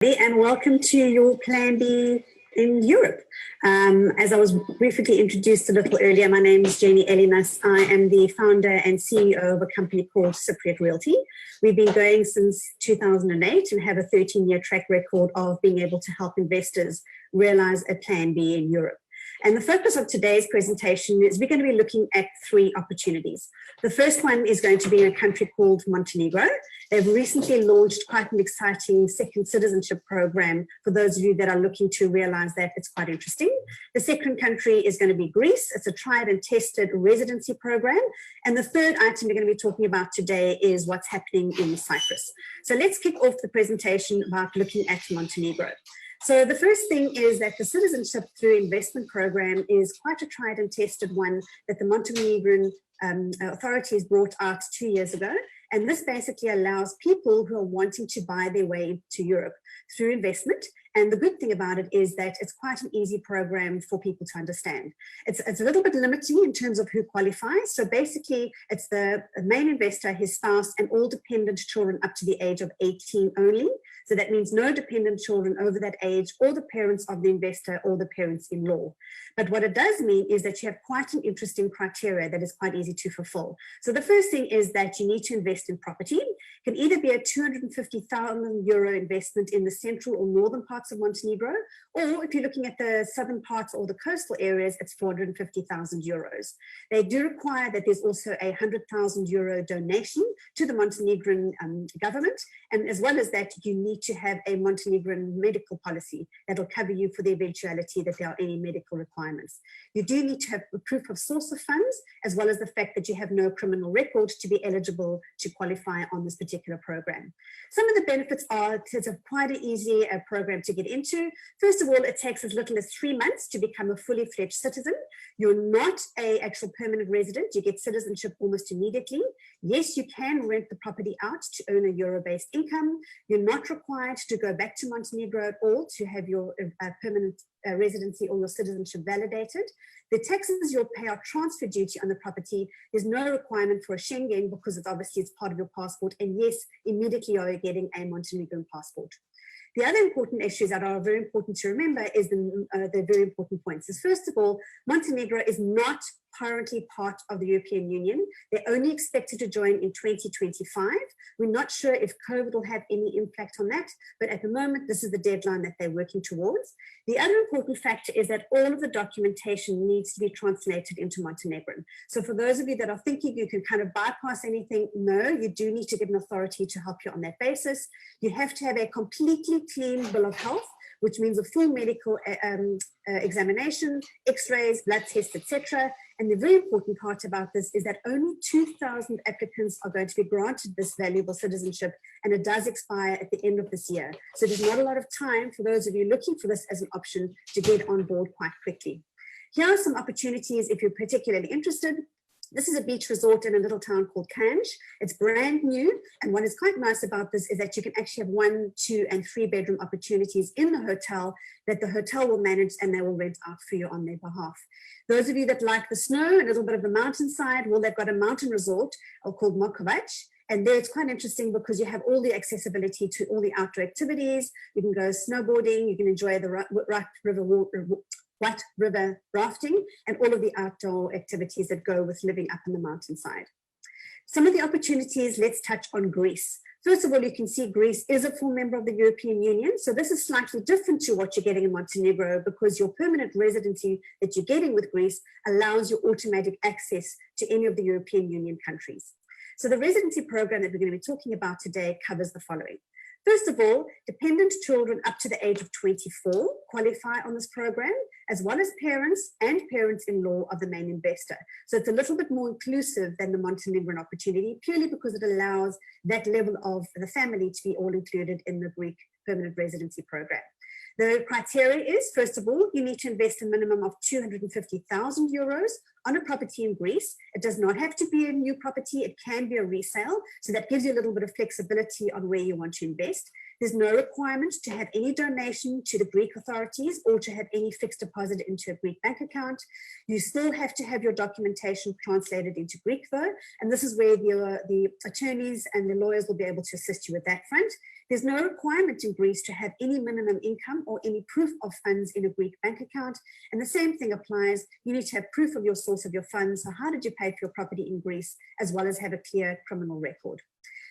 And welcome to your Plan B in Europe. As I was briefly introduced a little earlier, my name is Jenny Ellinas. I am the founder and CEO of a company called Cypriot Realty. We've been going since 2008 and have a 13-year track record of being able to help investors realize a Plan B in Europe. And the focus of today's presentation is we're going to be looking at three opportunities. The first one is going to be in a country called Montenegro. They've recently launched quite an exciting second citizenship program for those of you that are looking to realize that it's quite interesting. The second country is going to be Greece. It's a tried and tested residency program. And the third item we're going to be talking about today is what's happening in Cyprus. So let's kick off the presentation about looking at Montenegro. So the first thing is that the Citizenship through Investment program is quite a tried and tested one that the Montenegrin authorities brought out 2 years ago. And this basically allows people who are wanting to buy their way to Europe through investment. And the good thing about it is that it's quite an easy program for people to understand. It's a little bit limiting in terms of who qualifies. So basically, it's the main investor, his spouse, and all dependent children up to the age of 18 only. So that means no dependent children over that age, or the parents of the investor, or the parents-in-law. But what it does mean is that you have quite an interesting criteria that is quite easy to fulfill. So the first thing is that you need to invest in property. It can either be a 250,000 euro investment in the central or northern parts of Montenegro, or if you're looking at the southern parts or the coastal areas, it's 450,000 euros. They do require that there's also a 100,000 euro donation to the Montenegrin government, and as well as that, you need to have a Montenegrin medical policy that will cover you for the eventuality that there are any medical requirements. You do need to have a proof of source of funds, as well as the fact that you have no criminal record to be eligible to qualify on this particular program. Some of the benefits are it's quite an easy program to get into. First of all, it takes as little as 3 months to become a fully fledged citizen. You're not an actual permanent resident. You get citizenship almost immediately. Yes, you can rent the property out to earn a euro-based income. You're not required to go back to Montenegro at all to have your permanent residency or your citizenship validated. The taxes you'll pay are transfer duty on the property. There's no requirement for a Schengen because it's part of your passport. And yes, immediately you're getting a Montenegrin passport. The other important issues that are very important to remember is the very important points is, first of all, Montenegro is not currently part of the European Union. They're only expected to join in 2025. We're not sure if COVID will have any impact on that, but at the moment, this is the deadline that they're working towards. The other important factor is that all of the documentation needs to be translated into Montenegrin. So for those of you that are thinking you can kind of bypass anything, no, you do need to get an authority to help you on that basis. You have to have a completely clean bill of health, which means a full medical examination, x-rays, blood tests, etc. And the very important part about this is that only 2,000 applicants are going to be granted this valuable citizenship, and it does expire at the end of this year. So there's not a lot of time for those of you looking for this as an option to get on board quite quickly. Here are some opportunities if you're particularly interested. This is a beach resort in a little town called Kanj. It's brand new. And what is quite nice about this is that you can actually have 1, 2, and 3 bedroom opportunities in the hotel that the hotel will manage, and they will rent out for you on their behalf. Those of you that like the snow and a little bit of the mountainside, well, they've got a mountain resort called Mokovac. And there it's quite interesting because you have all the accessibility to all the outdoor activities. You can go snowboarding, you can enjoy the White River rafting, and all of the outdoor activities that go with living up in the mountainside. Some of the opportunities, let's touch on Greece. First of all, you can see Greece is a full member of the European Union. So this is slightly different to what you're getting in Montenegro, because your permanent residency that you're getting with Greece allows you automatic access to any of the European Union countries. So the residency program that we're going to be talking about today covers the following. First of all, dependent children up to the age of 24 qualify on this program, as well as parents and parents-in-law of the main investor. So it's a little bit more inclusive than the Montenegrin opportunity, purely because it allows that level of the family to be all included in the Greek permanent residency program. The criteria is, first of all, you need to invest a minimum of 250,000 euros on a property in Greece. It does not have to be a new property. It can be a resale. So that gives you a little bit of flexibility on where you want to invest. There's no requirement to have any donation to the Greek authorities or to have any fixed deposit into a Greek bank account. You still have to have your documentation translated into Greek though, and this is where the attorneys and the lawyers will be able to assist you with that front. There's no requirement in Greece to have any minimum income or any proof of funds in a Greek bank account. And the same thing applies. You need to have proof of your source of your funds. So how did you pay for your property in Greece, as well as have a clear criminal record?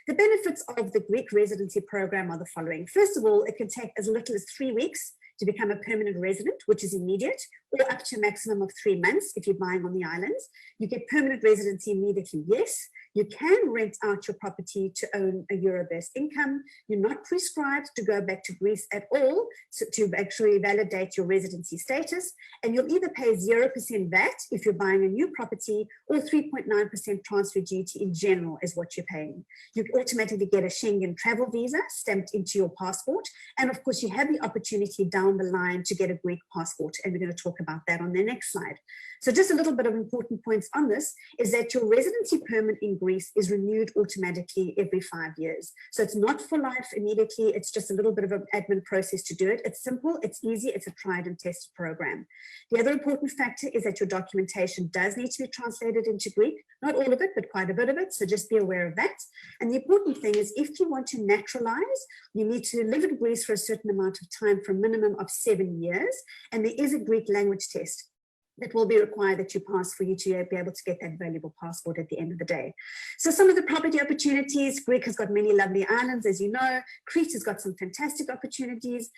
The benefits of the Greek residency program are the following. First of all, it can take as little as 3 weeks to become a permanent resident, which is immediate, or up to a maximum of 3 months if you're buying on the islands. You get permanent residency immediately, yes. You can rent out your property to own a euro-based income. You're not prescribed to go back to Greece at all to actually validate your residency status. And you'll either pay 0% VAT if you're buying a new property, or 3.9% transfer duty in general is what you're paying. You automatically get a Schengen travel visa stamped into your passport. And of course, you have the opportunity down the line to get a Greek passport. And we're going to talk about that on the next slide. So just a little bit of important points on this is that your residency permit in Greece is renewed automatically every 5 years. So it's not for life immediately. It's just a little bit of an admin process to do it. It's simple, it's easy, it's a tried and tested program. The other important factor is that your documentation does need to be translated into Greek. Not all of it, but quite a bit of it. So just be aware of that. And the important thing is if you want to naturalize, you need to live in Greece for a certain amount of time for a minimum of 7 years. And there is a Greek language test that will be required that you pass for you to be able to get that valuable passport at the end of the day. So some of the property opportunities, Greece has got many lovely islands, as you know. Crete has got some fantastic opportunities,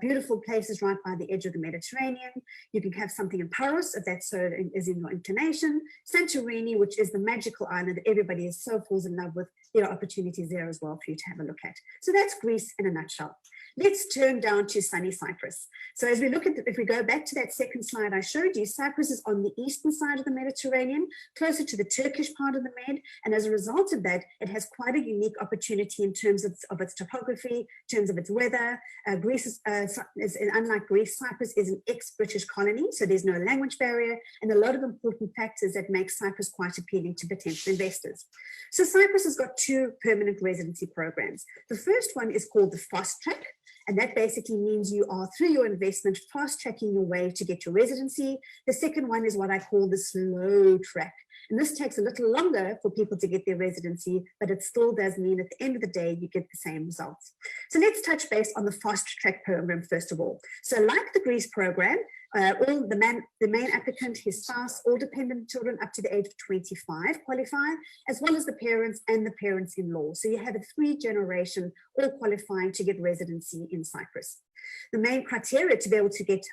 beautiful places right by the edge of the Mediterranean. You can have something in Paros, if that so is in your inclination. Santorini, which is the magical island that everybody is so falls in love with. There are opportunities there as well for you to have a look at. So that's Greece in a nutshell. Let's turn down to sunny Cyprus. So as we look at, if we go back to that second slide I showed you, Cyprus is on the eastern side of the Mediterranean, closer to the Turkish part of the Med. And as a result of that, it has quite a unique opportunity in terms of its topography, in terms of its weather. Greece is unlike Greece, Cyprus is an ex-British colony, so there's no language barrier and a lot of important factors that make Cyprus quite appealing to potential investors. So Cyprus has got 2 permanent residency programs. The first one is called the Fast Track. And that basically means you are, through your investment, fast-tracking your way to get your residency. The second one is what I call the slow track. And this takes a little longer for people to get their residency, but it still does mean at the end of the day, you get the same results. So let's touch base on the fast track program, first of all. So like the Greece program, all the main applicant, his spouse, all dependent children up to the age of 25 qualify, as well as the parents and the parents-in-law. So you have a 3-generation all qualifying to get residency in Cyprus. The main criteria to be able to get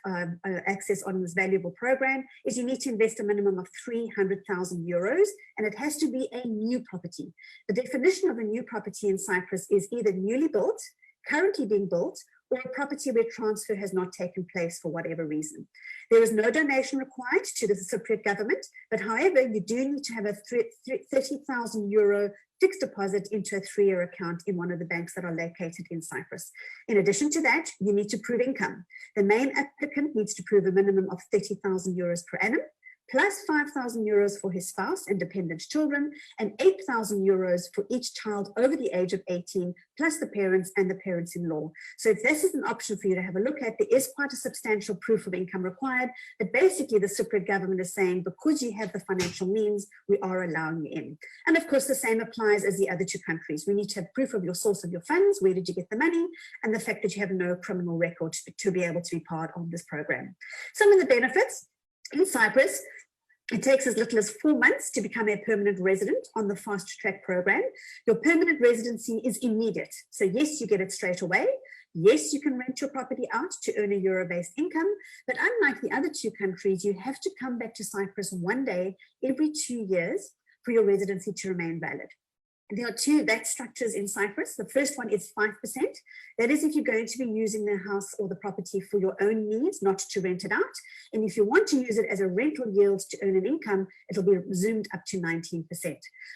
access on this valuable program is you need to invest a minimum of 300,000 euros, and it has to be a new property. The definition of a new property in Cyprus is either newly built, currently being built, or a property where transfer has not taken place for whatever reason. There is no donation required to the Cypriot government, but however, you do need to have a 30,000 euro fixed deposit into a 3-year account in one of the banks that are located in Cyprus. In addition to that, you need to prove income. The main applicant needs to prove a minimum of 30,000 euros per annum, plus 5,000 euros for his spouse and dependent children, and 8,000 euros for each child over the age of 18, plus the parents and the parents-in-law. So if this is an option for you to have a look at, there is quite a substantial proof of income required, but basically the Cypriot government is saying, because you have the financial means, we are allowing you in. And of course, the same applies as the other 2 countries. We need to have proof of your source of your funds, where did you get the money, and the fact that you have no criminal record to be able to be part of this program. Some of the benefits in Cyprus, it takes as little as 4 months to become a permanent resident on the fast track program. Your permanent residency is immediate. So yes, you get it straight away. Yes, you can rent your property out to earn a euro-based income, but unlike the other 2 countries, you have to come back to Cyprus 1 day every 2 years for your residency to remain valid. There are 2 VAT structures in Cyprus. The first one is 5%. That is if you're going to be using the house or the property for your own needs, not to rent it out. And if you want to use it as a rental yield to earn an income, it'll be zoomed up to 19%.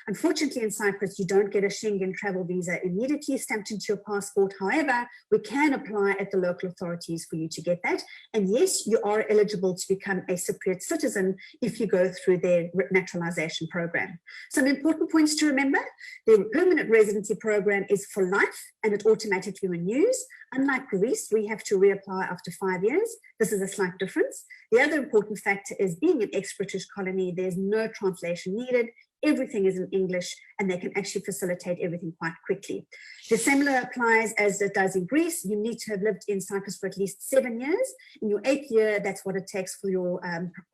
Unfortunately, in Cyprus, you don't get a Schengen travel visa immediately stamped into your passport. However, we can apply at the local authorities for you to get that. And yes, you are eligible to become a Cypriot citizen if you go through their naturalization program. Some important points to remember. The permanent residency program is for life and it automatically renews. renews. Unlike Greece, we have to reapply after 5 years. This is a slight difference. The other important factor is being an ex-British colony, there's no translation needed. Everything is in English, and they can actually facilitate everything quite quickly. The similar applies as it does in Greece. You need to have lived in Cyprus for at least 7 years. In your 8th year, that's what it takes for your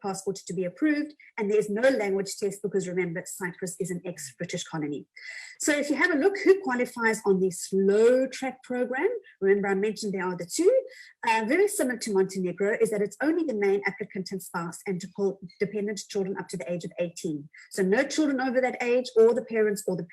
passport to be approved. And there's no language test because remember, Cyprus is an ex-British colony. So if you have a look who qualifies on the slow track program, remember I mentioned there are the two, very similar to Montenegro is that it's only the main applicant and spouse and dependent children up to the age of 18. So no children over that age or the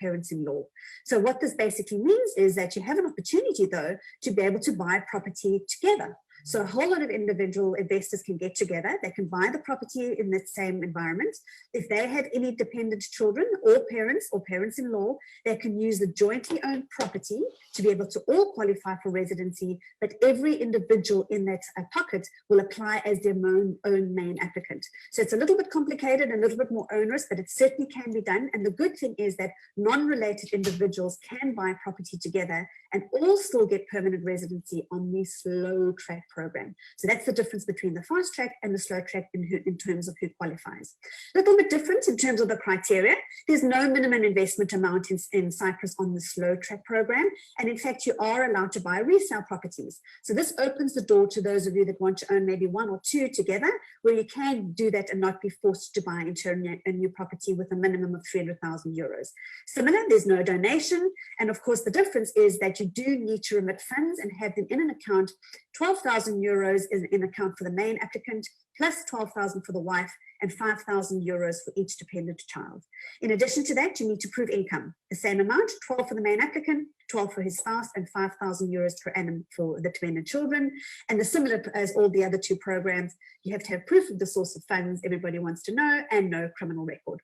parents-in-law. So what this basically means is that you have an opportunity though to be able to buy property together. So a whole lot of individual investors can get together. They can buy the property in that same environment. If they have any dependent children or parents-in-law, they can use the jointly owned property to be able to all qualify for residency, but every individual in that pocket will apply as their own main applicant. So it's a little bit complicated and a little bit more onerous, but it certainly can be done. And the good thing is that non-related individuals can buy property together and all still get permanent residency on the slow track program. So that's the difference between the fast track and the slow track in terms of who qualifies. A little bit different in terms of the criteria. There's no minimum investment amount in Cyprus on the slow track program. And in fact, you are allowed to buy resale properties. So this opens the door to those of you that want to own maybe one or two together, where you can do that and not be forced to buy into a new property with a minimum of 300,000 euros. Similar, there's no donation. And of course, the difference is that you do need to remit funds and have them in an account. 12,000 euros is in account for the main applicant, plus 12,000 for the wife, and 5,000 euros for each dependent child. In addition to that, you need to prove income. The same amount, 12 for the main applicant, 12 for his spouse, and 5,000 euros per annum for the dependent children. And the similar as all the other two programs, you have to have proof of the source of funds everybody wants to know, and no criminal record.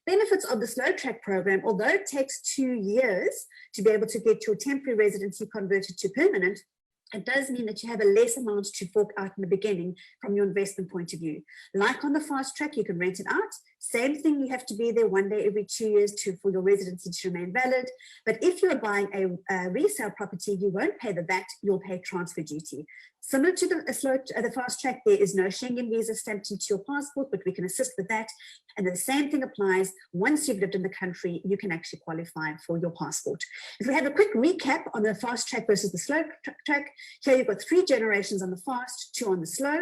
Benefits of the slow track program, although it takes 2 years to be able to get your temporary residency converted to permanent, it does mean that you have a less amount to fork out in the beginning from your investment point of view. Like on the fast track, you can rent it out. Same thing, you have to be there 1 day every 2 years for your residency to remain valid. But if you're buying a resale property, you won't pay the VAT, you'll pay transfer duty. Similar to the fast track, there is no Schengen visa stamped into your passport, but we can assist with that. And the same thing applies. Once you've lived in the country, you can actually qualify for your passport. If we have a quick recap on the fast track versus the slow track, here you've got 3 generations on the fast, 2 on the slow.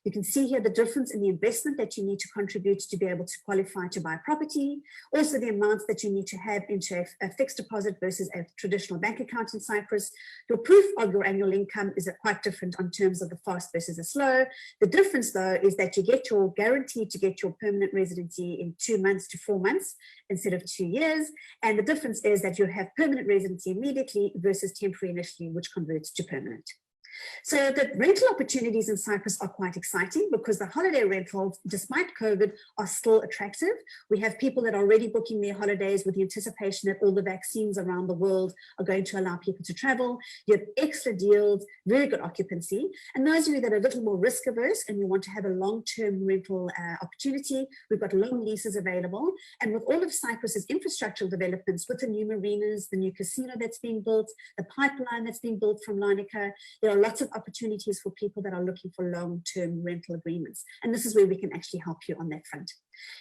You can see here the difference in the investment that you need to contribute to be able to qualify to buy property. Also the amounts that you need to have into a fixed deposit versus a traditional bank account in Cyprus. Your proof of your annual income is quite different in terms of the fast versus the slow. The difference though is that you get your guaranteed to get your permanent residency in 2 months to 4 months instead of 2 years. And the difference is that you have permanent residency immediately versus temporary initially, which converts to permanent. So the rental opportunities in Cyprus are quite exciting because the holiday rentals, despite COVID, are still attractive. We have people that are already booking their holidays with the anticipation that all the vaccines around the world are going to allow people to travel. You have extra deals, very good occupancy. And those of you that are a little more risk averse and you want to have a long-term rental opportunity, we've got long leases available. And with all of Cyprus's infrastructural developments, with the new marinas, the new casino that's being built, the pipeline that's being built from Larnaca, there are lots of opportunities for people that are looking for long-term rental agreements. And this is where we can actually help you on that front.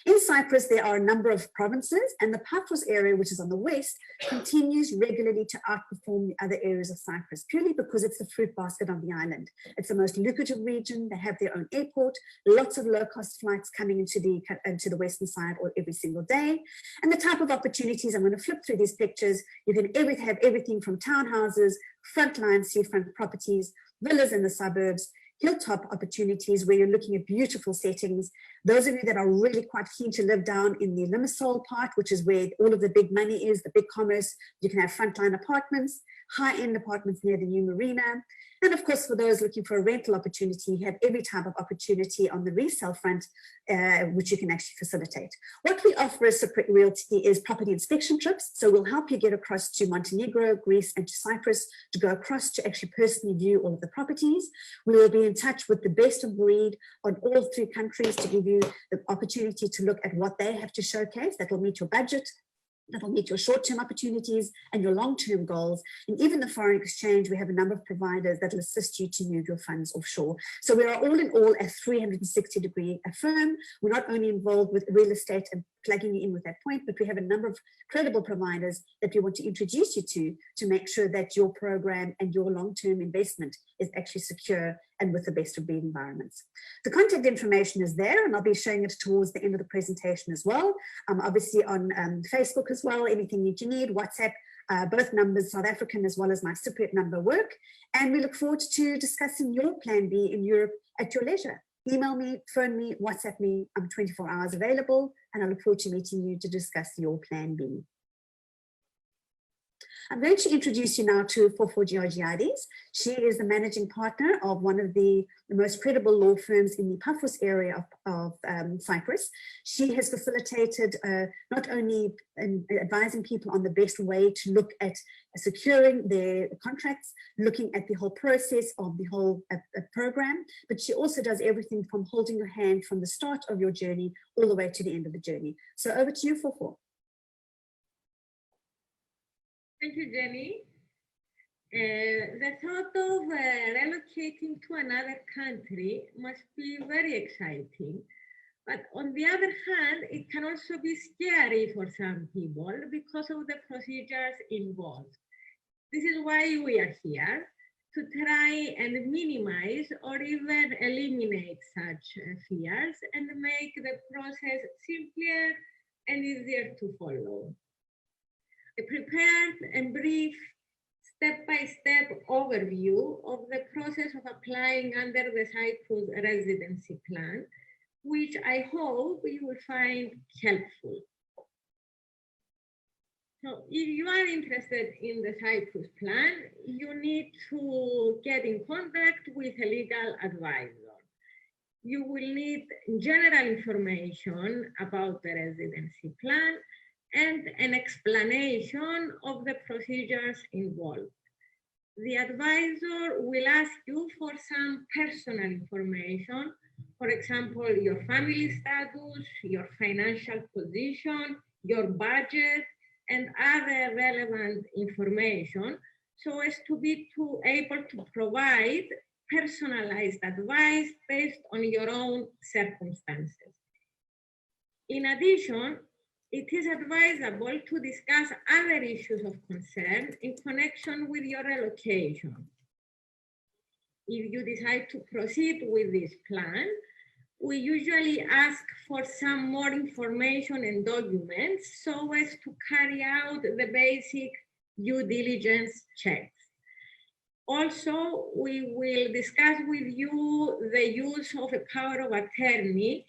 In Cyprus, there are a number of provinces, and the Paphos area, which is on the west, continues regularly to outperform the other areas of Cyprus, purely because it's the fruit basket on the island. It's the most lucrative region. They have their own airport, lots of low-cost flights coming into the western side or every single day. And the type of opportunities, I'm going to flip through these pictures. You can have everything from townhouses, frontline seafront properties, villas in the suburbs, hilltop opportunities where you're looking at beautiful settings. Those of you that are really quite keen to live down in the Limassol part, which is where all of the big money is, the big commerce, you can have frontline apartments, high-end apartments near the new marina. And of course, for those looking for a rental opportunity, you have every type of opportunity on the resale front, which you can actually facilitate. What we offer as Cypriot Realty is property inspection trips. So we'll help you get across to Montenegro, Greece, and to Cyprus to go across to actually personally view all of the properties. We will be in touch with the best of breed on all 3 countries to give you the opportunity to look at what they have to showcase that will meet your budget. that will meet your short-term opportunities and your long-term goals. And even the foreign exchange, we have a number of providers that will assist you to move your funds offshore. So we are all in all a 360-degree firm. We're not only involved with real estate and plugging you in with that point, but we have a number of credible providers that we want to introduce you to make sure that your program and your long-term investment is actually secure and with the best of breed environments. The contact information is there, and I'll be showing it towards the end of the presentation as well. Obviously on Facebook as well, anything that you need, WhatsApp, both numbers, South African as well as my Cypriot number work. And we look forward to discussing your plan B in Europe at your leisure. Email me, phone me, WhatsApp me. I'm 24 hours available, and I look forward to meeting you to discuss your plan B. I'm going to introduce you now to Fofo Georgiades. She is the managing partner of one of the most credible law firms in the Paphos area of Cyprus. She has facilitated not only advising people on the best way to look at securing their contracts, looking at the whole process of the whole program, but she also does everything from holding your hand from the start of your journey all the way to the end of the journey. So over to you, Fofo. Thank you, Jenny. The thought of relocating to another country must be very exciting. But on the other hand, it can also be scary for some people because of the procedures involved. This is why we are here, to try and minimize or even eliminate such fears and make the process simpler and easier to follow. A prepared and brief step-by-step overview of the process of applying under the Cyprus residency plan, which I hope you will find helpful. So if you are interested in the Cyprus plan, you need to get in contact with a legal advisor. You will need general information about the residency plan and an explanation of the procedures involved. The advisor will ask you for some personal information, for example, your family status, your financial position, your budget, and other relevant information, so as to be able to provide personalized advice based on your own circumstances. In addition, it is advisable to discuss other issues of concern in connection with your relocation. If you decide to proceed with this plan, we usually ask for some more information and documents so as to carry out the basic due diligence checks. Also, we will discuss with you the use of a power of attorney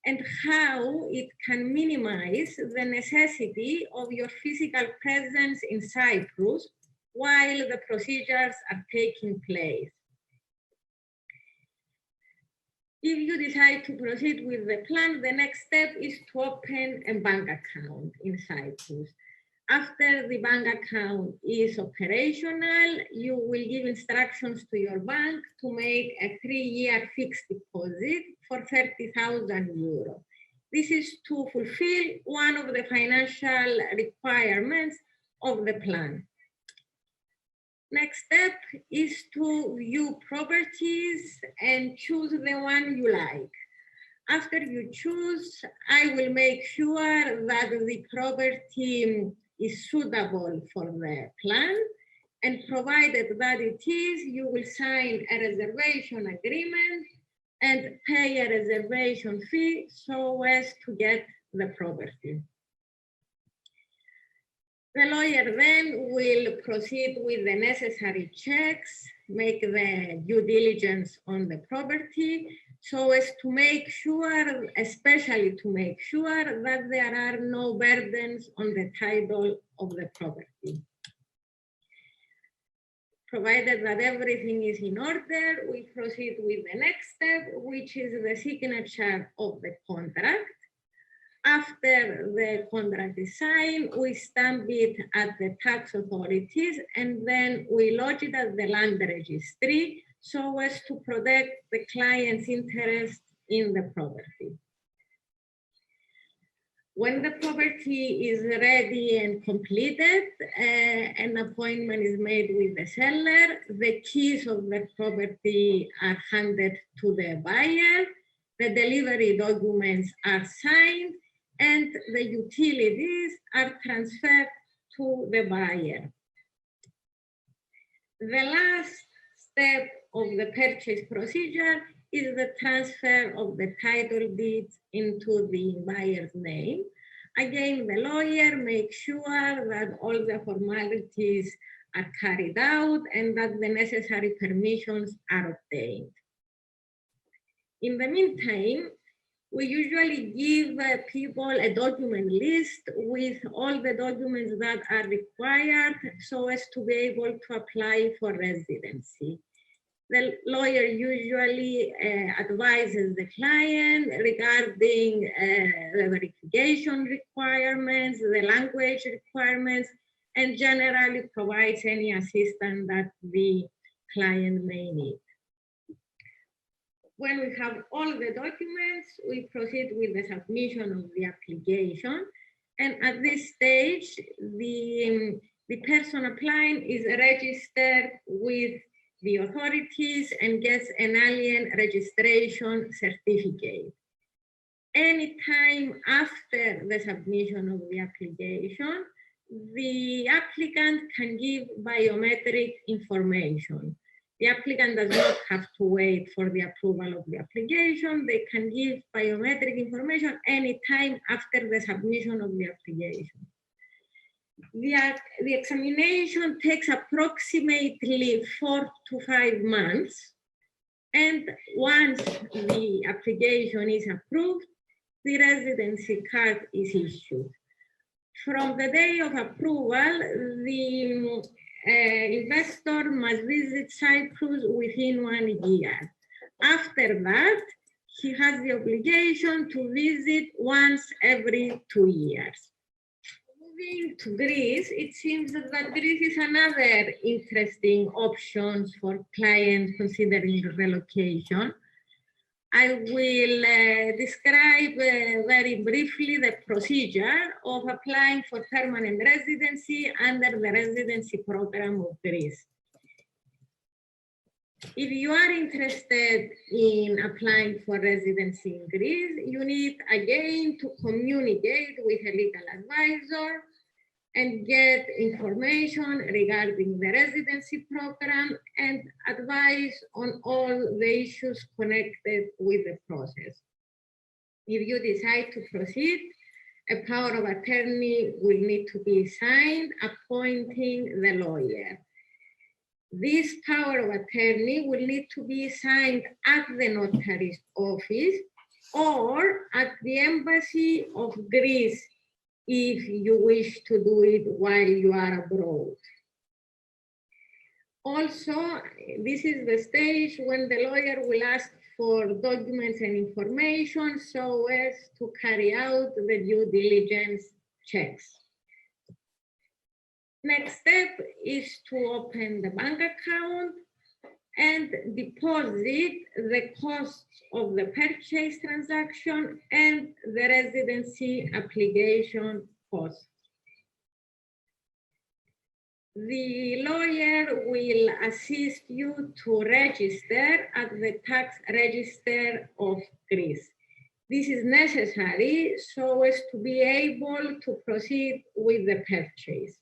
and how it can minimize the necessity of your physical presence in Cyprus while the procedures are taking place. If you decide to proceed with the plan, the next step is to open a bank account in Cyprus. After the bank account is operational, you will give instructions to your bank to make a 3-year fixed deposit for 30,000 euros. This is to fulfill one of the financial requirements of the plan. Next step is to view properties and choose the one you like. After you choose, I will make sure that the property is suitable for the plan, and provided that it is, you will sign a reservation agreement and pay a reservation fee so as to get the property. The lawyer then will proceed with the necessary checks, make the due diligence on the property, so as to make sure, especially to make sure that there are no burdens on the title of the property. Provided that everything is in order, we proceed with the next step, which is the signature of the contract. After the contract is signed, we stamp it at the tax authorities, and then we lodge it at the land registry so as to protect the client's interest in the property. When the property is ready and completed, an appointment is made with the seller. The keys of the property are handed to the buyer. The delivery documents are signed and the utilities are transferred to the buyer. The last step of the purchase procedure is the transfer of the title deeds into the buyer's name. Again, the lawyer makes sure that all the formalities are carried out and that the necessary permissions are obtained. In the meantime, we usually give people a document list with all the documents that are required so as to be able to apply for residency. The lawyer usually advises the client regarding the verification requirements, the language requirements, and generally provides any assistance that the client may need. When we have all the documents, we proceed with the submission of the application. And at this stage, the person applying is registered with the authorities and gets an alien registration certificate. Anytime after the submission of the application, the applicant can give biometric information. The applicant does not have to wait for the approval of the application. They can give biometric information anytime after the submission of the application. The examination takes approximately 4 to 5 months. And once the application is approved, the residency card is issued. From the day of approval, the investor must visit Cyprus within 1 year. After that, he has the obligation to visit once every 2 years. Moving to Greece, it seems that Greece is another interesting option for clients considering relocation. I will describe very briefly the procedure of applying for permanent residency under the residency program of Greece. If you are interested in applying for residency in Greece, you need again to communicate with a legal advisor and get information regarding the residency program and advice on all the issues connected with the process. If you decide to proceed, a power of attorney will need to be signed, appointing the lawyer. This power of attorney will need to be signed at the notary's office or at the embassy of Greece if you wish to do it while you are abroad. Also, this is the stage when the lawyer will ask for documents and information so as to carry out the due diligence checks. Next step is to open the bank account and deposit the costs of the purchase transaction and the residency application costs. The lawyer will assist you to register at the tax register of Greece. This is necessary so as to be able to proceed with the purchase.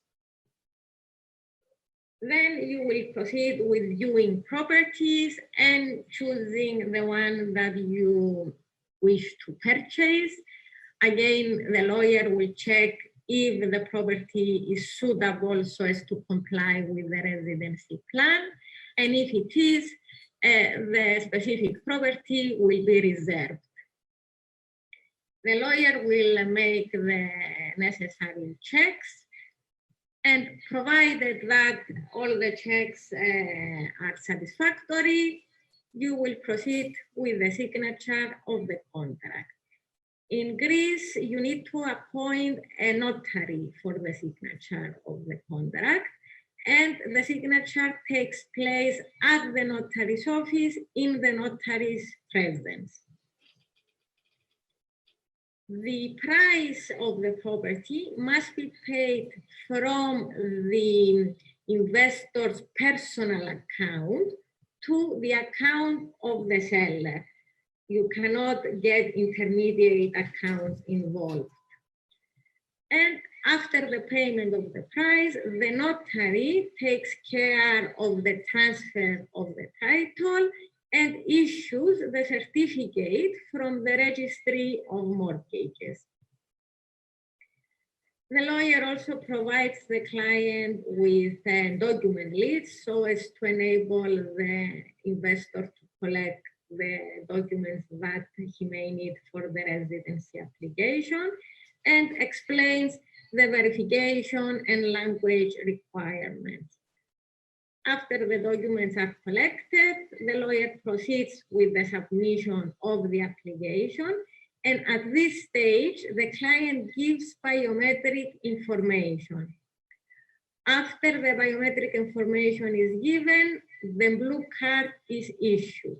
Then you will proceed with viewing properties and choosing the one that you wish to purchase. Again, the lawyer will check if the property is suitable so as to comply with the residency plan. And if it is, the specific property will be reserved. The lawyer will make the necessary checks. And provided that all the checks are satisfactory, you will proceed with the signature of the contract. In Greece, you need to appoint a notary for the signature of the contract, and the signature takes place at the notary's office in the notary's residence. The price of the property must be paid from the investor's personal account to the account of the seller. You cannot get intermediate accounts involved. And after the payment of the price, the notary takes care of the transfer of the title and issues the certificate from the Registry of Mortgages. The lawyer also provides the client with a document list so as to enable the investor to collect the documents that he may need for the residency application, and explains the verification and language requirements. After the documents are collected, the lawyer proceeds with the submission of the application, and at this stage, the client gives biometric information. After the biometric information is given, the blue card is issued.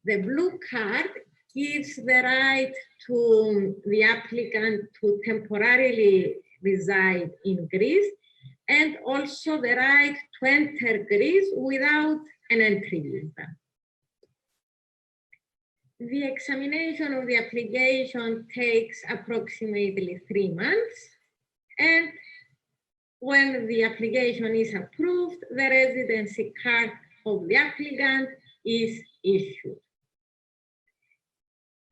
The blue card gives the right to the applicant to temporarily reside in Greece, and also the right to enter Greece without an entry visa. The examination of the application takes approximately 3 months, and when the application is approved, the residency card of the applicant is issued.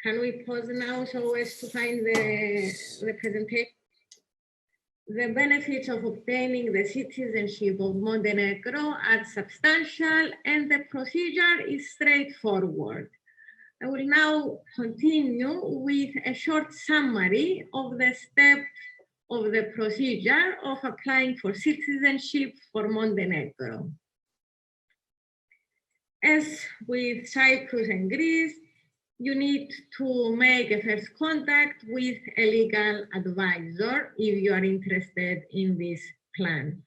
Can we pause now so as to find the presentation? The benefits of obtaining the citizenship of Montenegro are substantial, and the procedure is straightforward. I will now continue with a short summary of the steps of the procedure of applying for citizenship for Montenegro. As with Cyprus and Greece, you need to make a first contact with a legal advisor if you are interested in this plan.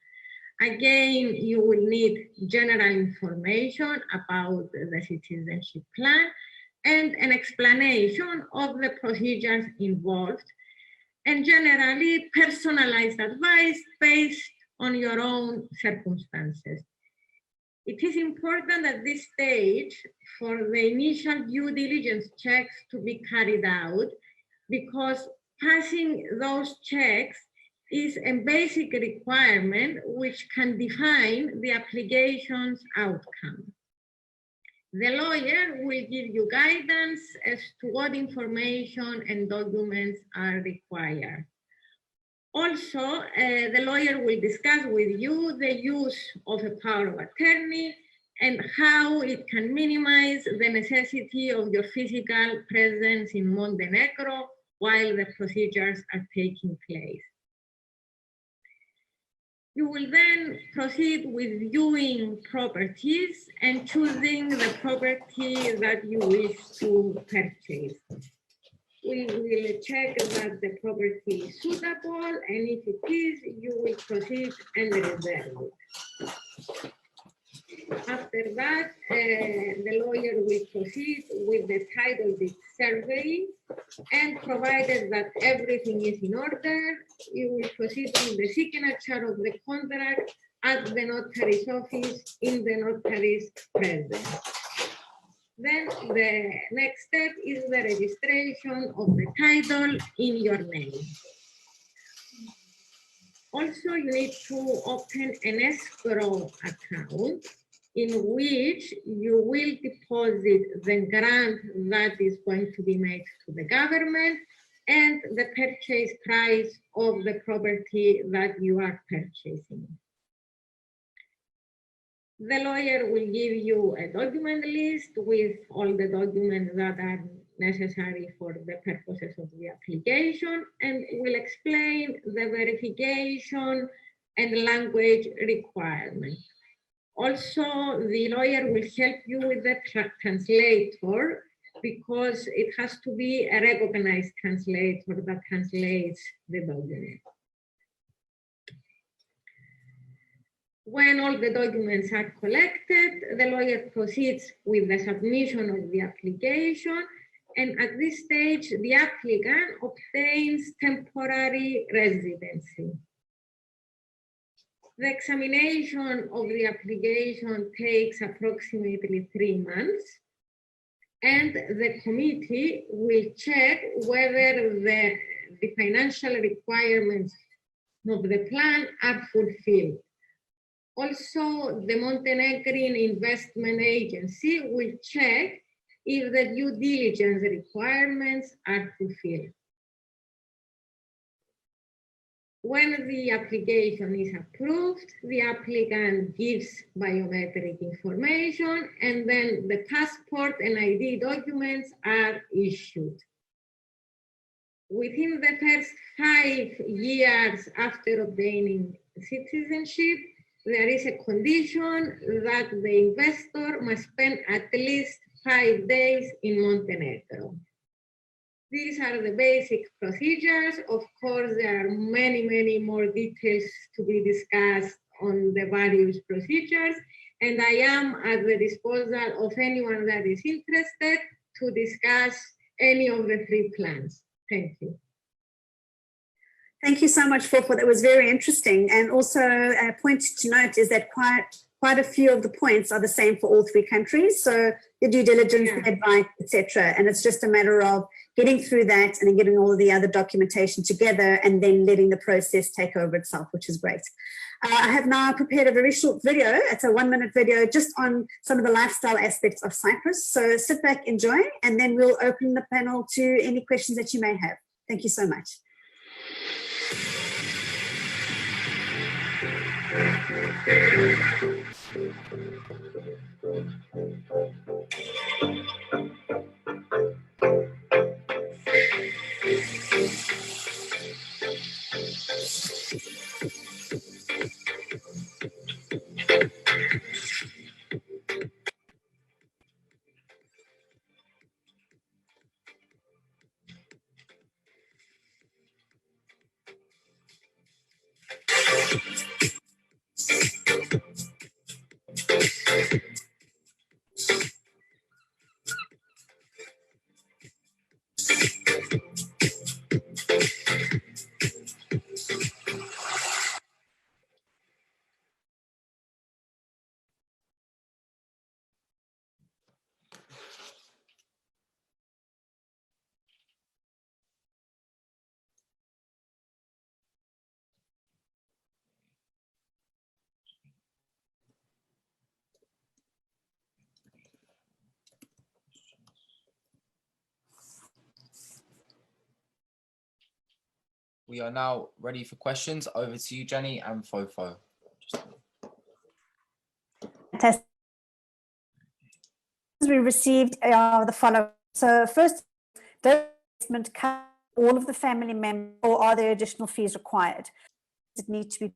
Again, you will need general information about the citizenship plan and an explanation of the procedures involved, and generally personalized advice based on your own circumstances. It is important at this stage for the initial due diligence checks to be carried out, because passing those checks is a basic requirement which can define the application's outcome. The lawyer will give you guidance as to what information and documents are required. Also, the lawyer will discuss with you the use of a power of attorney and how it can minimize the necessity of your physical presence in Montenegro while the procedures are taking place. You will then proceed with viewing properties and choosing the property that you wish to purchase. We will check that the property is suitable, and if it is, you will proceed and reserve it. After that, the lawyer will proceed with the title deed survey, and provided that everything is in order, you will proceed with the signature of the contract at the notary's office in the notary's presence. Then the next step is the registration of the title in your name. Also, you need to open an escrow account in which you will deposit the grant that is going to be made to the government and the purchase price of the property that you are purchasing. The lawyer will give you a document list with all the documents that are necessary for the purposes of the application, and will explain the verification and language requirements. Also, the lawyer will help you with the translator, because it has to be a recognized translator that translates the document. When all the documents are collected, the lawyer proceeds with the submission of the application, And at this stage, the applicant obtains temporary residency. The examination of the application takes approximately 3 months, and the committee will check whether the financial requirements of the plan are fulfilled. Also, the Montenegrin Investment Agency will check if the due diligence requirements are fulfilled. When the application is approved, the applicant gives biometric information, and then the passport and ID documents are issued. Within the first 5 years after obtaining citizenship, there is a condition that the investor must spend at least 5 days in Montenegro. These are the basic procedures. Of course, there are many, many more details to be discussed on the various procedures, and I am at the disposal of anyone that is interested to discuss any of the 3 plans. Thank you. Thank you so much, Fofo. That was very interesting. And also a point to note is that quite a few of the points are the same for all 3 countries. So the due diligence, the advice, etc. And it's just a matter of getting through that and then getting all of the other documentation together and then letting the process take over itself, which is great. I have now prepared a very short video. It's a 1-minute video just on some of the lifestyle aspects of Cyprus. So sit back, enjoy, and then we'll open the panel to any questions that you may have. Thank you so much. We are now ready for questions. Over to you, Jenny and Fofo. Fantastic. We received the following. So first, does the investment cover all of the family members, or are there additional fees required? Does it need to be?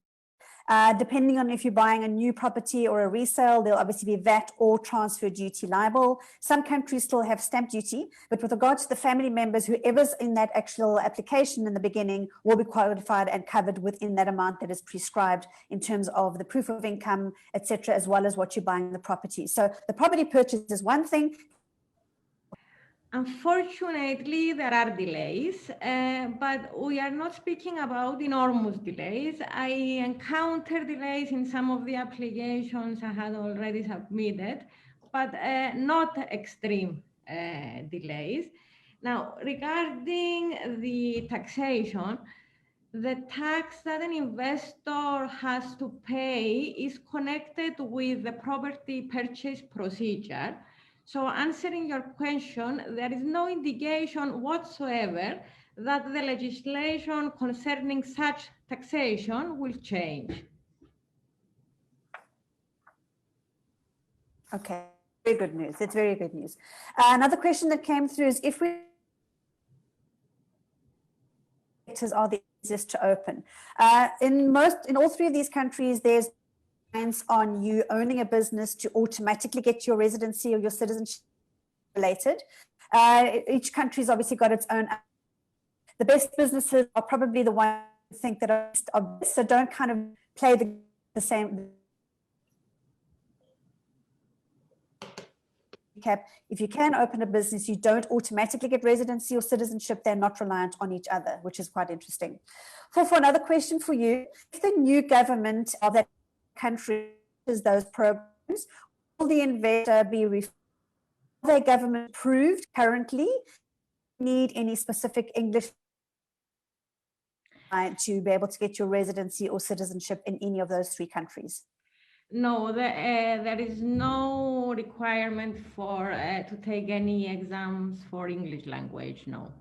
Depending on if you're buying a new property or a resale, there'll obviously be VAT or transfer duty liable. Some countries still have stamp duty, but with regard to the family members, whoever's in that actual application in the beginning will be qualified and covered within that amount that is prescribed in terms of the proof of income, etc., as well as what you're buying the property. So the property purchase is one thing. Unfortunately, there are delays, but we are not speaking about enormous delays. I encountered delays in some of the applications I had already submitted, but not extreme delays. Now, regarding the taxation, the tax that an investor has to pay is connected with the property purchase procedure. So answering your question, there is no indication whatsoever that the legislation concerning such taxation will change. Okay, very good news. That's very good news. Another question that came through is if we are the easiest to open. In all 3 of these countries, there's on you owning a business to automatically get your residency or your citizenship related. Each country's obviously got its own. The best businesses are probably the ones who think that are so don't kind of play the same. recap, if you can open a business, you don't automatically get residency or citizenship. They're not reliant on each other, which is quite interesting. For another question for you, if the new government of that country is those programs, will the investor be their government approved currently? Need any specific English to be able to get your residency or citizenship in any of those 3 countries? No, there is no requirement for to take any exams for English language, no.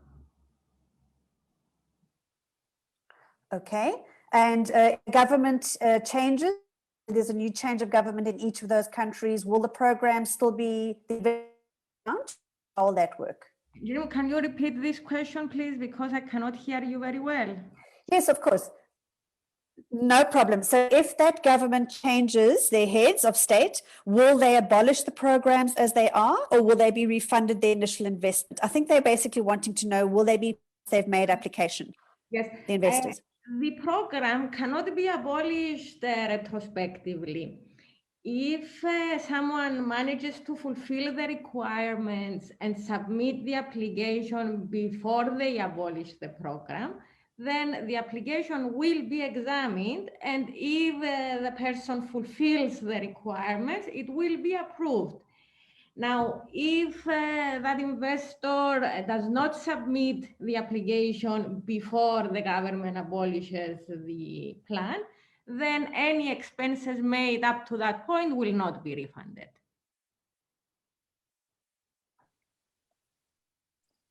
Okay, and government changes, there's a new change of government in each of those countries. Will the program still be all that work? Can you repeat this question, please? Because I cannot hear you very well. Yes, of course. No problem. So if that government changes their heads of state, will they abolish the programs as they are, or will they be refunded their initial investment? I think they're basically wanting to know, will they be, they've made application? Yes. The investors. The program cannot be abolished retrospectively. If someone manages to fulfill the requirements and submit the application before they abolish the program, then the application will be examined, and if the person fulfills the requirements, it will be approved. Now, if that investor does not submit the application before the government abolishes the plan, then any expenses made up to that point will not be refunded.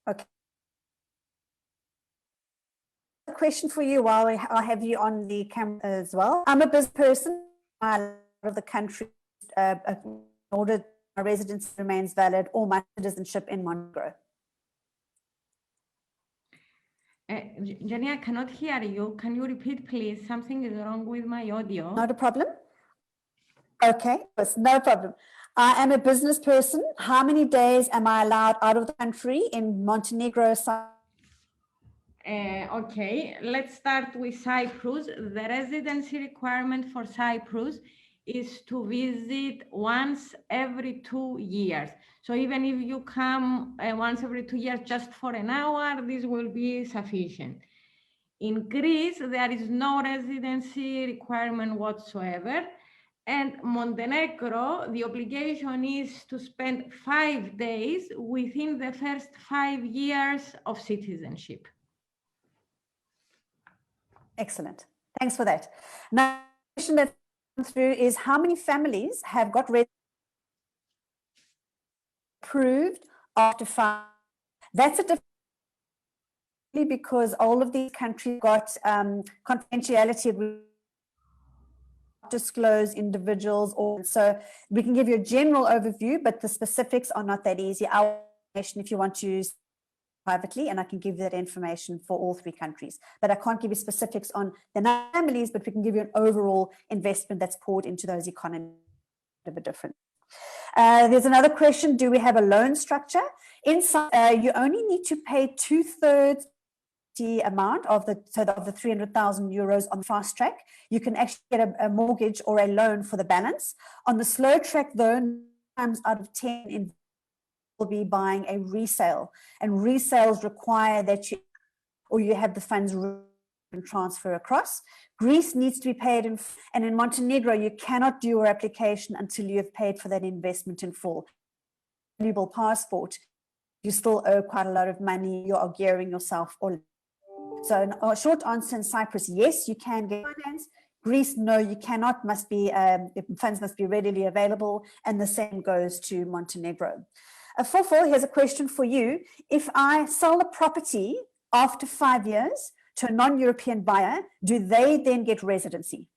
Okay. A question for you while I have you on the camera as well. I'm a business person out of the country in order my residency remains valid or my citizenship in Montenegro. Jenny, I cannot hear you. Can you repeat, please? Something is wrong with my audio. Not a problem. Okay, yes, no problem. I am a business person. How many days am I allowed out of the country in Montenegro? Okay, let's start with Cyprus. The residency requirement for Cyprus is to visit once every 2 years. So even if you come once every 2 years just for an hour, this will be sufficient. In Greece, there is no residency requirement whatsoever. And Montenegro, the obligation is to spend 5 days within the first 5 years of citizenship. Excellent. Thanks for that. Now, the question that's come through is how many families have got approved after 5? That's a different because all of these countries got confidentiality agreements, disclose individuals, or so we can give you a general overview, but the specifics are not that easy. Our information, if you want to use privately, and I can give you that information for all 3 countries, but I can't give you specifics on the families, but we can give you an overall investment that's poured into those economies. A bit different. There's another question: do we have a loan structure? Inside, you only need to pay 2/3 the amount of the 300,000 euros on the fast track. You can actually get a mortgage or a loan for the balance. On the slow track, though, 9 times out of 10 will be buying a resale, and resales require that you have the funds and transfer across. Greece needs to be paid in, and in Montenegro you cannot do your application until you have paid for that investment in full. Valuable passport, you still owe quite a lot of money. You are gearing yourself. So a short answer: in Cyprus, yes, you can get finance. Greece, no, you cannot. Funds must be readily available, and the same goes to Montenegro. Fofo, here's a question for you. If I sell a property after 5 years to a non-European buyer, do they then get residency?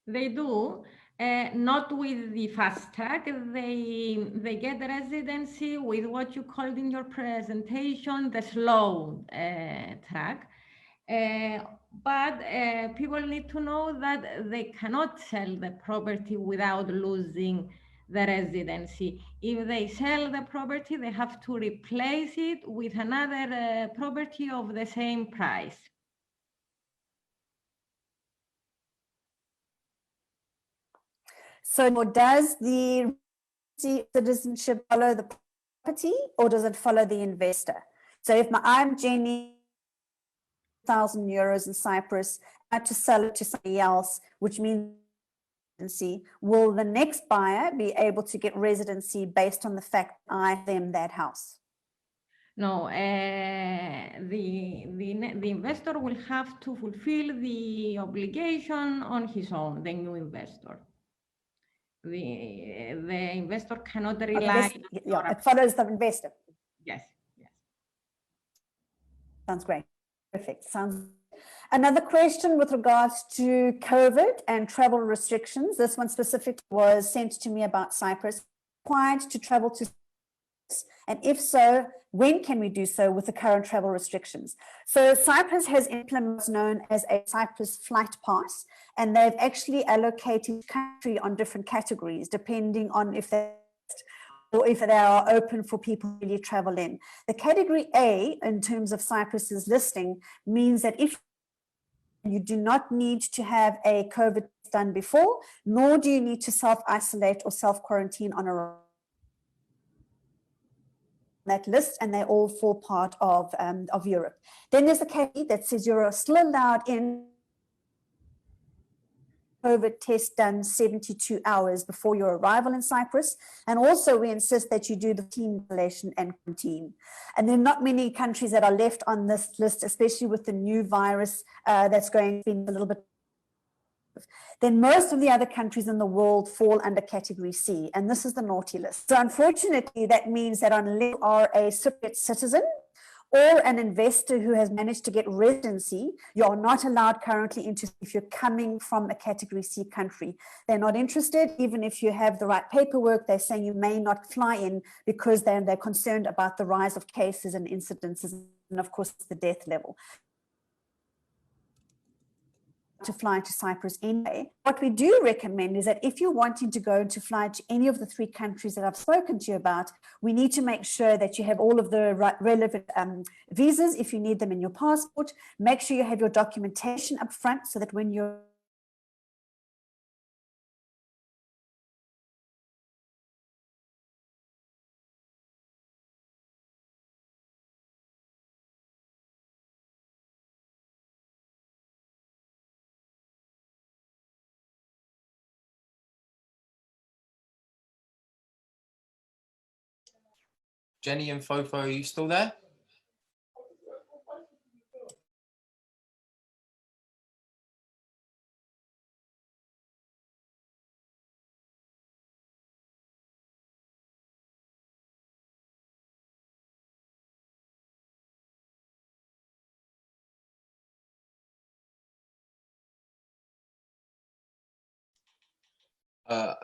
They do, not with the fast track. They get residency with what you called in your presentation the slow track. But people need to know that they cannot sell the property without losing the residency. If they sell the property, they have to replace it with another property of the same price. So does the citizenship follow the property, or does it follow the investor? So if I'm Jenny, €1,000 in Cyprus, I had to sell it to somebody else, which means will the next buyer be able to get residency based on the fact I them that house? No, the investor will have to fulfill the obligation on his own, the new investor. The investor cannot rely. Yeah, it follows the investor. Yes, yes. Sounds great. Perfect. Sounds. Another question with regards to COVID and travel restrictions. This one specific was sent to me about Cyprus. Required to travel to, and if so, when can we do so with the current travel restrictions? So Cyprus has implemented what's known as a Cyprus flight pass, and they've actually allocated country on different categories depending on if they are open for people to really travel in. The category A in terms of Cyprus's listing means that if you do not need to have a COVID done before, nor do you need to self-isolate or self-quarantine on that list, and they all fall part of Europe. Then there's a category that says you're still allowed in COVID test done 72 hours before your arrival in Cyprus. And also we insist that you do the isolation and quarantine. And there are not many countries that are left on this list, especially with the new virus that's going to be a little bit. Then most of the other countries in the world fall under category C, and this is the naughty list. So unfortunately, that means that unless you are a Cypriot citizen or an investor who has managed to get residency, you are not allowed currently into if you're coming from a category C country. They're not interested, even if you have the right paperwork. They're saying you may not fly in because they're concerned about the rise of cases and incidences, and of course the death level. To fly to Cyprus anyway. What we do recommend is that if you're wanting to go to fly to any of the 3 countries that I've spoken to you about, we need to make sure that you have all of the relevant visas if you need them in your passport. Make sure you have your documentation up front so that when you're Jenny and Fofo, are you still there?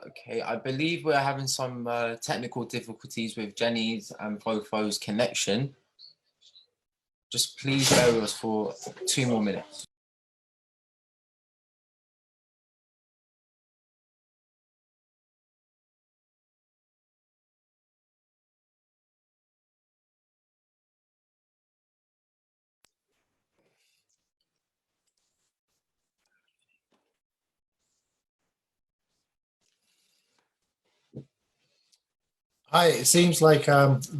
Okay, I believe we're having some technical difficulties with Jenny's and Fofo's connection. Just please bear with us for 2 more minutes. Hi, it seems like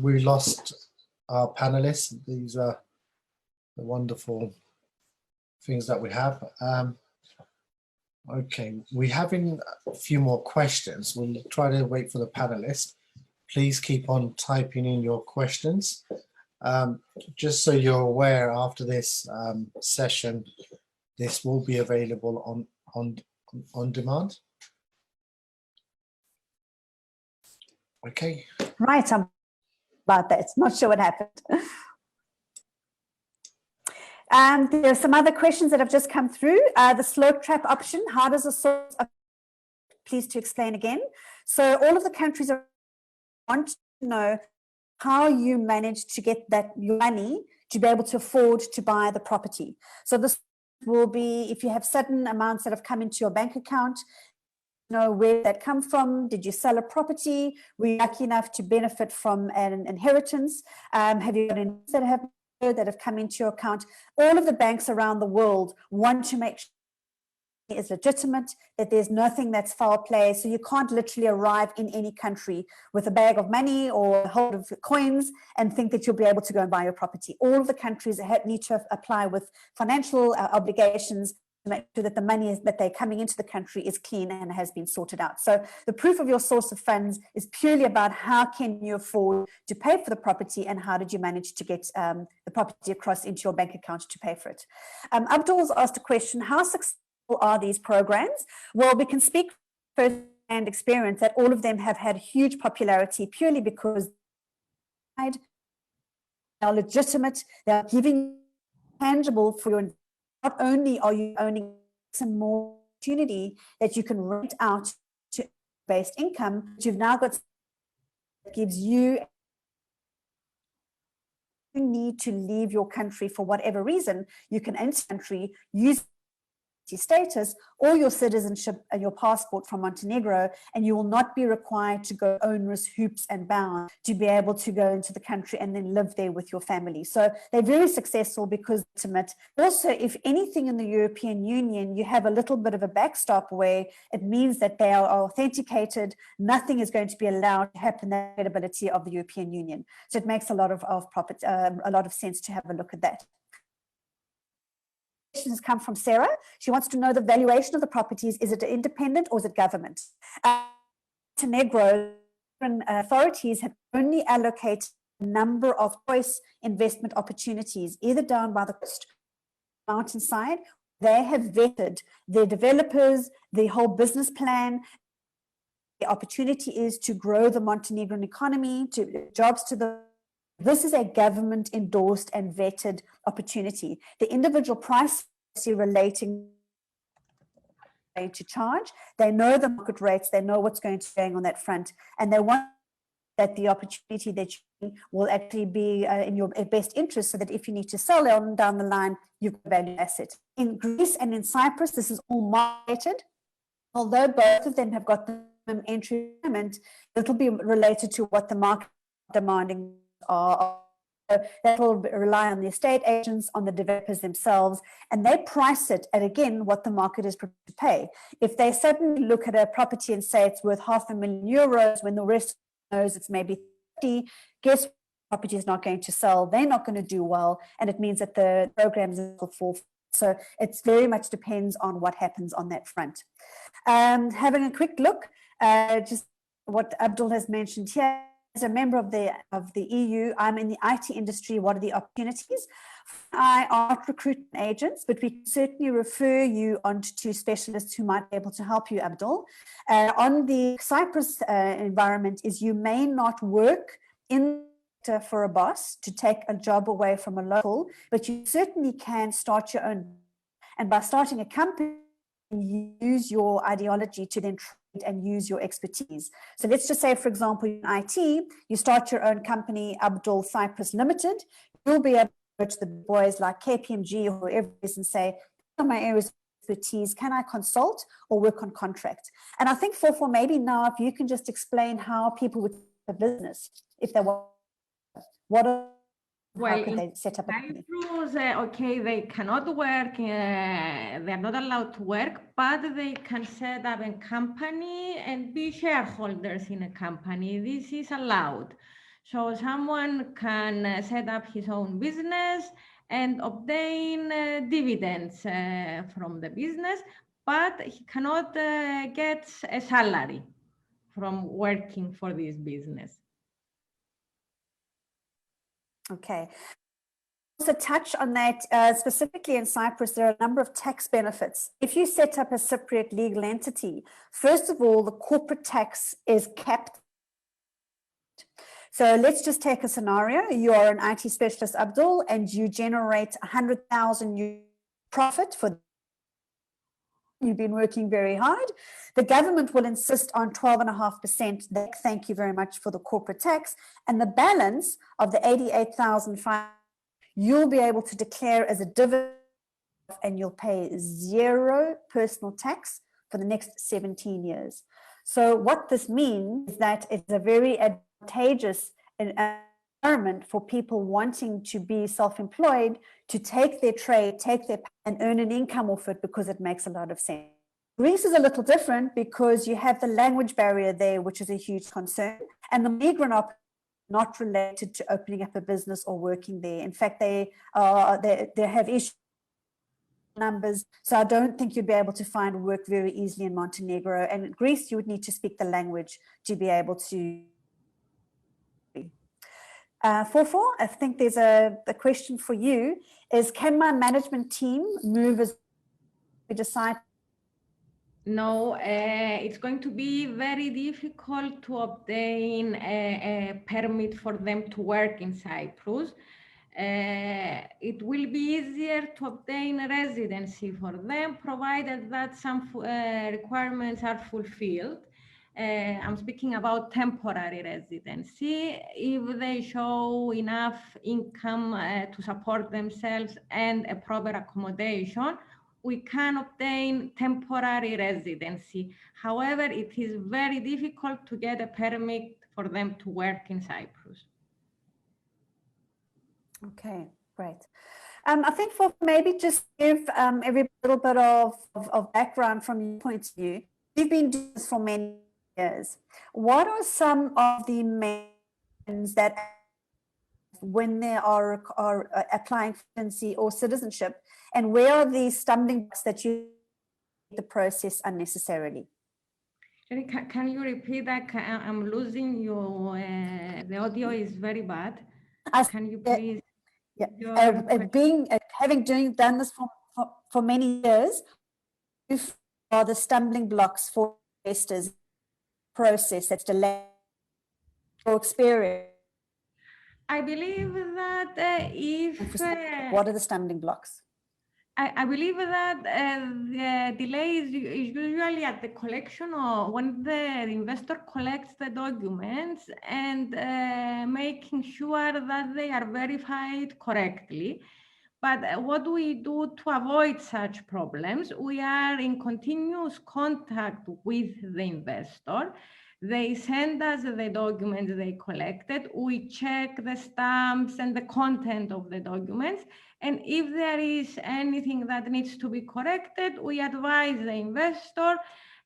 we lost our panelists. These are the wonderful things that we have. Okay, we're having a few more questions. We'll try to wait for the panelists. Please keep on typing in your questions. Just so you're aware, after this session, this will be available on demand. Okay. right, I'm about that. Not sure what happened. There are some other questions that have just come through. The slope trap option, how does the source, please to explain again. So all of the countries want to know how you manage to get that money to be able to afford to buy the property. So this will be if you have certain amounts that have come into your bank account, know where that come from. Did you sell a property? Were you lucky enough to benefit from an inheritance? Have you got any that have come into your account? All of the banks around the world want to make is legitimate, that there's nothing that's foul play. So you can't literally arrive in any country with a bag of money or a hold of coins and think that you'll be able to go and buy your property. All of the countries need to apply with financial obligations to make sure that the money that they're coming into the country is clean and has been sorted out. So the proof of your source of funds is purely about how can you afford to pay for the property and how did you manage to get the property across into your bank account to pay for it. Abdul's asked a question, how successful are these programs? Well, we can speak first-hand experience that all of them have had huge popularity purely because they are legitimate, they're giving tangible for your. Not only are you owning some more opportunity that you can rent out to based income, but you've now got that gives you need to leave your country for whatever reason, you can enter the country, use status or your citizenship and your passport from Montenegro, and you will not be required to go onerous hoops and bounds to be able to go into the country and then live there with your family. So they're very successful because ultimate. Also, if anything in the European Union, you have a little bit of a backstop where it means that they are authenticated, nothing is going to be allowed to happen, the credibility of the European Union. So it makes a lot of sense to have a look at that. Has come from Sarah. She wants to know the valuation of the properties. Is it independent or is it government? Montenegro authorities have only allocated a number of choice investment opportunities, either down by the coast, mountainside. They have vetted their developers, the whole business plan. The opportunity is to grow the Montenegrin economy, to jobs to the. This is a government endorsed and vetted opportunity. The individual price relating to charge, they know the market rates, they know what's going to be on that front, and they want that the opportunity that you will actually be in your best interest so that if you need to sell on down the line, you've got a value asset. In Greece and in Cyprus, this is all marketed. Although both of them have got the entry payment, it'll be related to what the market demanding are. That will rely on the estate agents, on the developers themselves, and they price it at, again, what the market is prepared to pay. If they suddenly look at a property and say it's worth €500,000 when the rest knows it's maybe 50, guess what? The property is not going to sell. They're not going to do well, and it means that the programs will fall. So it very much depends on what happens on that front. Having a quick look, just what Abdul has mentioned here. As a member of the EU, I'm in the IT industry. What are the opportunities? I aren't recruitment agents, but we can certainly refer you on to specialists who might be able to help you, Abdul. On the Cyprus environment is you may not work in for a boss to take a job away from a local, but you certainly can start your own. And by starting a company, you use your ideology to then and use your expertise. So let's just say, for example, in IT, you start your own company, Abdul Cyprus Limited. You'll be able to go to the boys like KPMG or whoever it is and say, in my areas of expertise, can I consult or work on contract? And I think for maybe now, if you can just explain how people would a business, if they want, how can they set up a company? Cyprus, okay, they cannot work, they are not allowed to work, but they can set up a company and be shareholders in a company. This is allowed. So someone can set up his own business and obtain dividends from the business, but he cannot get a salary from working for this business. Okay. Also touch on that specifically in Cyprus, there are a number of tax benefits. If you set up a Cypriot legal entity, first of all, the corporate tax is capped. So let's just take a scenario. You are an IT specialist, Abdul, and you generate 100,000 profit for you've been working very hard. The government will insist on 12.5%. Thank you very much for the corporate tax. And the balance of the 88,000 you'll be able to declare as a dividend, and you'll pay 0 personal tax for the next 17 years. So what this means is that it's a very advantageous environment for people wanting to be self-employed to take their trade, and earn an income off it because it makes a lot of sense. Greece is a little different because you have the language barrier there, which is a huge concern, and the migrant are not related to opening up a business or working there. In fact, they have issues numbers, so I don't think you'd be able to find work very easily in Montenegro. And in Greece, you would need to speak the language to be able to. Fofo, I think there's a question for you, is can my management team move as we decide? No, it's going to be very difficult to obtain a permit for them to work in Cyprus. It will be easier to obtain a residency for them, provided that some requirements are fulfilled. I'm speaking about temporary residency. If they show enough income to support themselves and a proper accommodation, we can obtain temporary residency. However, it is very difficult to get a permit for them to work in Cyprus. Okay, great. I think for maybe just give every little bit of background from your point of view. You've been doing this for many years. What are some of the main things that when they are applying for residency or citizenship, and where are the stumbling blocks that you the process unnecessarily? Can you repeat that? I'm losing you. The audio is very bad. Can you please? Having done this for many years, are the stumbling blocks for investors process that's delayed or experience? I believe that what are the stumbling blocks? I believe that the delay is usually at the collection or when the investor collects the documents and making sure that they are verified correctly. But what we do to avoid such problems, we are in continuous contact with the investor. They send us the documents they collected. We check the stamps and the content of the documents. And if there is anything that needs to be corrected, we advise the investor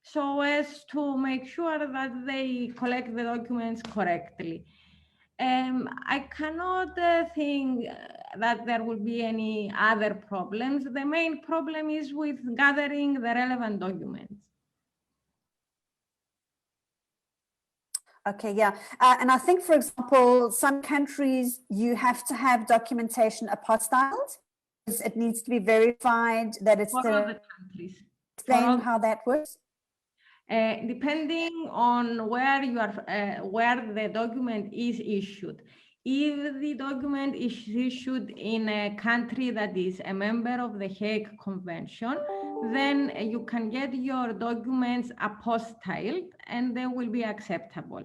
so as to make sure that they collect the documents correctly. I cannot think that there will be any other problems. The main problem is with gathering the relevant documents. Okay, yeah. And I think, for example, some countries, you have to have documentation apostilled. It needs to be verified that it's the countries. Explain how that works. Depending on where you are, where the document is issued. If the document is issued in a country that is a member of the Hague Convention, then you can get your documents apostilled and they will be acceptable.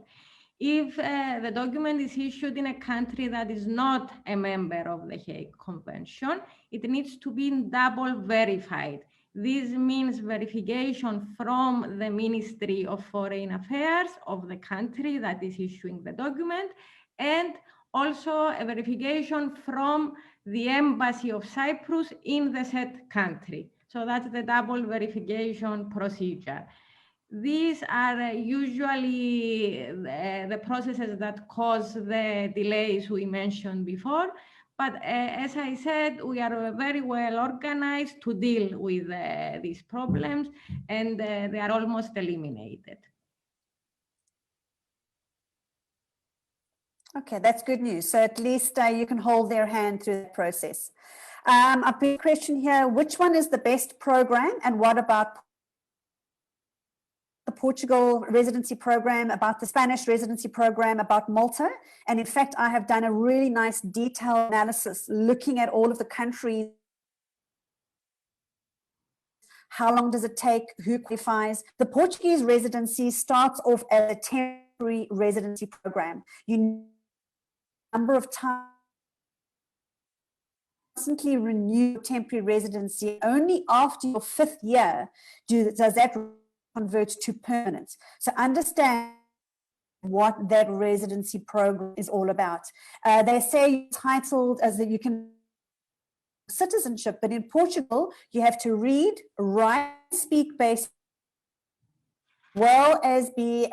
If the document is issued in a country that is not a member of the Hague Convention, it needs to be double verified. This means verification from the Ministry of Foreign Affairs of the country that is issuing the document, and also a verification from the Embassy of Cyprus in the said country. So that's the double verification procedure. These are usually the processes that cause the delays we mentioned before. But as I said, we are very well organized to deal with these problems, and they are almost eliminated. Okay, that's good news. So at least you can hold their hand through the process. A big question here, which one is the best program, and what about the Portugal residency program, about the Spanish residency program, about Malta? And in fact, I have done a really nice detailed analysis looking at all of the countries. How long does it take? Who qualifies? The Portuguese residency starts off as a temporary residency program. You number of times constantly renew temporary residency. Only after your 5th year does that convert to permanent. So understand what that residency program is all about. They say titled as that you can citizenship, but in Portugal you have to read, write, speak basic well as be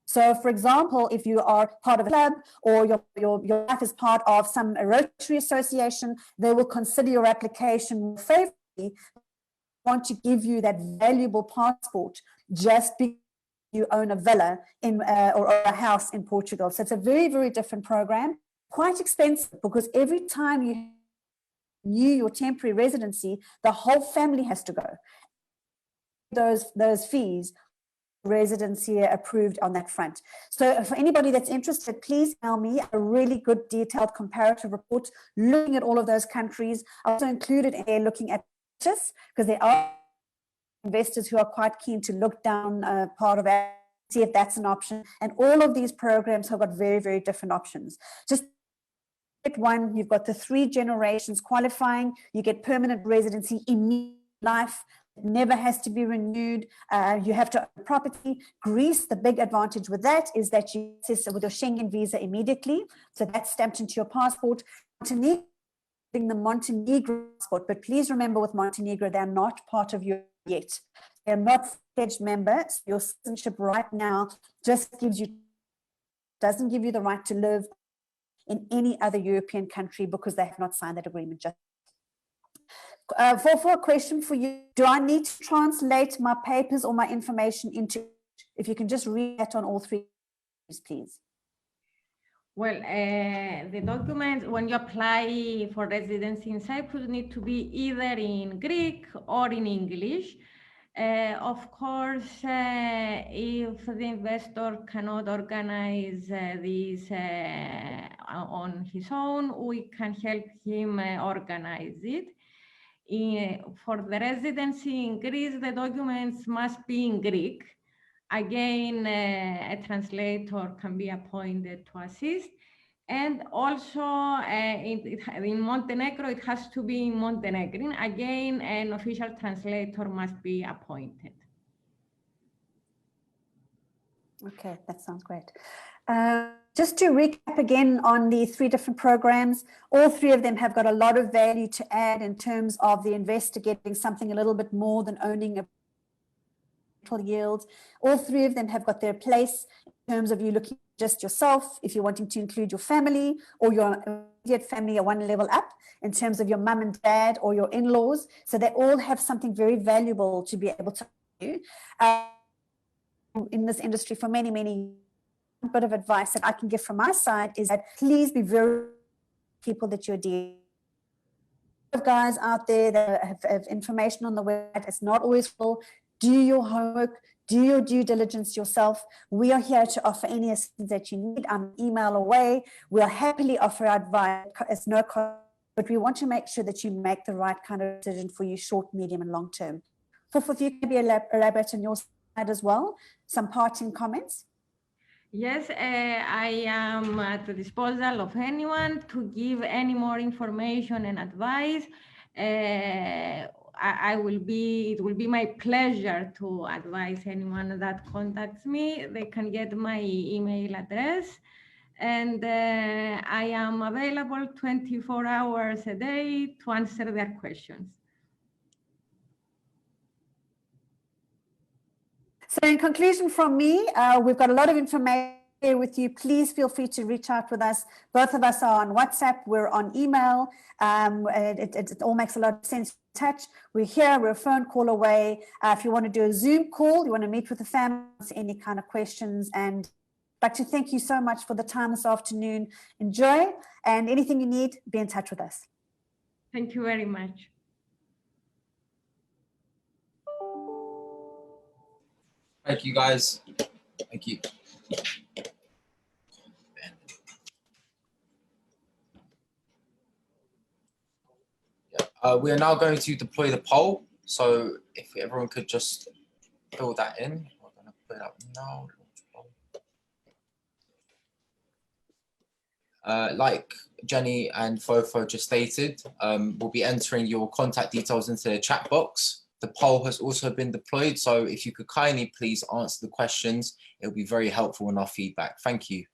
so, for example, if you are part of a club or your wife is part of some Rotary association, they will consider your application more favorably, want to give you that valuable passport just because you own a villa in or a house in Portugal. So it's a very, very different program, quite expensive, because every time you renew your temporary residency, the whole family has to go. Those fees, residency approved on that front. So for anybody that's interested, please email me a really good detailed comparative report looking at all of those countries. I also included here looking at this, because there are investors who are quite keen to look down part of it, see if that's an option. And all of these programs have got very, very different options. Just one, you've got the 3 generations qualifying, you get permanent residency in life. It never has to be renewed. You have to own property. Greece, the big advantage with that is that you access with your Schengen visa immediately. So that's stamped into your passport. Montenegro, the Montenegro passport, but please remember with Montenegro, they're not part of Europe yet. They're not pledged members. Your citizenship right now just doesn't give you the right to live in any other European country because they have not signed that agreement just. For a question for you, do I need to translate my papers or my information into, if you can just read that on all 3, please. Well, the documents, when you apply for residency in Cyprus, need to be either in Greek or in English. Of course, if the investor cannot organize this on his own, we can help him organize it. For the residency in Greece, the documents must be in Greek. Again, a translator can be appointed to assist. And also in Montenegro, it has to be in Montenegrin. Again, an official translator must be appointed. Okay, that sounds great. Just to recap again on the 3 different programs, all 3 of them have got a lot of value to add in terms of the investor getting something a little bit more than owning a yield. All 3 of them have got their place in terms of you looking just yourself, if you're wanting to include your family or your immediate family are 1 level up in terms of your mum and dad or your in-laws. So they all have something very valuable to be able to do. In this industry for many, many years. A bit of advice that I can give from my side is that please be very people that you're dealing with. Guys out there that have information on the web, it's not always full. Do your homework, do your due diligence yourself. We are here to offer any assistance that you need. I'm an email away. We'll happily offer advice. It's no cost, but we want to make sure that you make the right kind of decision for you short, medium, and long term. Fofo, if you can be elaborate on your side as well, some parting comments. Yes, I am at the disposal of anyone to give any more information and advice. It will be my pleasure to advise anyone that contacts me. They can get my email address, and I am available 24 hours a day to answer their questions. So in conclusion from me, we've got a lot of information here with you. Please feel free to reach out with us. Both of us are on WhatsApp. We're on email. It all makes a lot of sense to touch. We're here. We're a phone call away. If you want to do a Zoom call, you want to meet with the family, any kind of questions. And I'd like to thank you so much for the time this afternoon. Enjoy. And anything you need, be in touch with us. Thank you very much. Thank you, guys. Thank you. We are now going to deploy the poll. So if everyone could just fill that in. We're going to put it up now. Like Jenny and Fofo just stated, we'll be entering your contact details into the chat box. The poll has also been deployed, so if you could kindly please answer the questions, it will be very helpful in our feedback. Thank you.